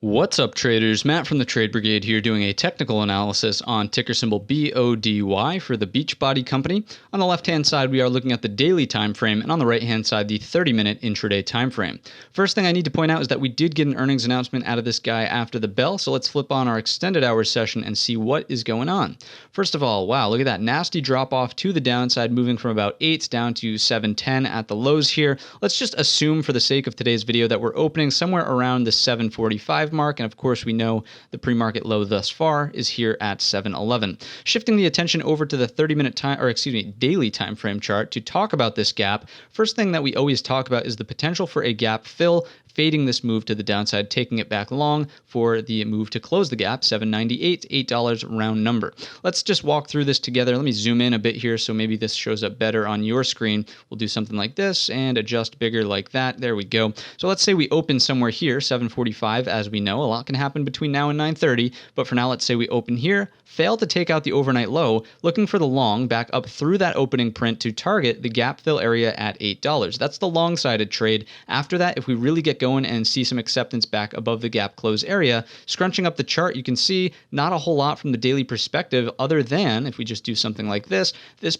What's up, traders? Matt from the Trade Brigade here doing a technical analysis on ticker symbol BODY for the Beachbody company. On the left-hand side, we are looking at the daily time frame, and on the right-hand side, the 30-minute intraday time frame. First thing I need to point out is that we did get an earnings announcement out of this guy after the bell, so let's flip on our extended hours session and see what is going on. First of all, wow, look at that nasty drop-off to the downside, moving from about 8 down to 710 at the lows here. Let's just assume for the sake of today's video that we're opening somewhere around the 745 mark, and of course we know the pre-market low thus far is here at 711. Shifting the attention over to the 30-minute time, or excuse me, daily time frame chart to talk about this gap. First thing that we always talk about is the potential for a gap fill, fading this move to the downside, taking it back long for the move to close the gap, 798, $8 round number. Let's just walk through this together. Let me zoom in a bit here so maybe this shows up better on your screen. We'll do something like this and adjust bigger like that. There we go. So let's say we open somewhere here, 745, as we know. A lot can happen between now and 9:30, but for now, let's say we open here, fail to take out the overnight low, looking for the long back up through that opening print to target the gap fill area at $8. That's the long-sided trade. After that, if we really get going and see some acceptance back above the gap close area, scrunching up the chart, you can see not a whole lot from the daily perspective other than, if we just do something like this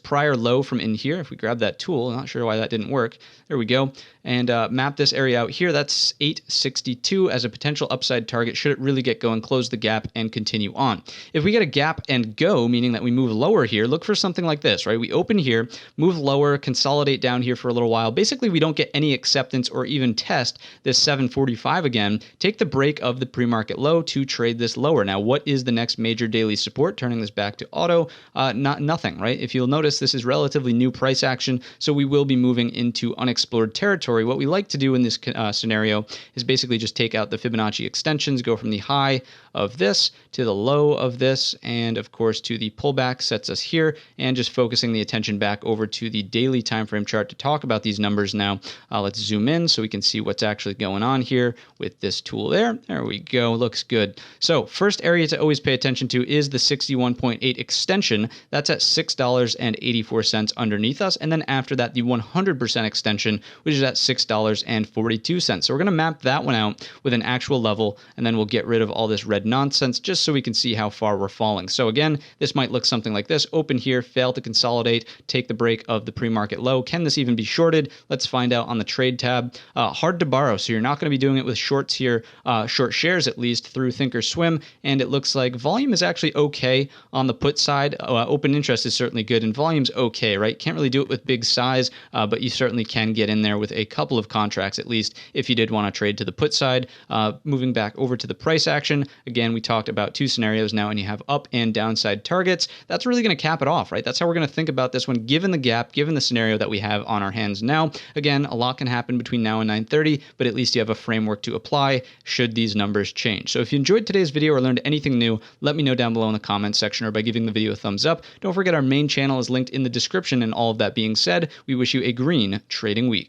prior low from in here, if we grab that tool, not sure why that didn't work, there we go, and map this area out here, that's 862 as a potential upside target should it really get going, close the gap, and continue on. If we get a gap and go, meaning that we move lower here, look for something like this, right? We open here, move lower, consolidate down here for a little while. Basically, we don't get any acceptance or even test this 745 again. Take the break of the pre-market low to trade this lower. Now, what is the next major daily support? Turning this back to auto, nothing, right? If you'll notice, this is relatively new price action, so we will be moving into unexplored territory. What we like to do in this scenario is basically just take out the Fibonacci extensions, go from the high of this to the low of this, and of course to the pullback sets us here, and just focusing the attention back over to the daily time frame chart to talk about these numbers now. Let's zoom in so we can see what's actually going on here with this tool there. There we go. Looks good. So first area to always pay attention to is the 61.8 extension. That's at $6.84 underneath us, and then after that the 100% extension, which is at $6.42. So we're going to map that one out with an actual level, and then we'll get rid of all this red nonsense just so we can see how far we're falling. So again, this might look something like this. Open here, fail to consolidate, take the break of the pre-market low. Can this even be shorted? Let's find out on the trade tab. Hard to borrow, so you're not going to be doing it with shorts here, short shares at least, through Thinkorswim, and it looks like volume is actually okay on the put side. Open interest is certainly good, and volume's okay, right? Can't really do it with big size, but you certainly can get in there with a couple of contracts at least if you did want to trade to the put side. Moving back over to the price action, again, we talked about two scenarios now, and you have up and downside targets. That's really going to cap it off, right? That's how we're going to think about this one, given the gap, given the scenario that we have on our hands now. Again, a lot can happen between now and 9:30, but at least you have a framework to apply should these numbers change. So if you enjoyed today's video or learned anything new, let me know down below in the comments section or by giving the video a thumbs up. Don't forget our main channel is linked in the description, and all of that being said, we wish you a green trading week.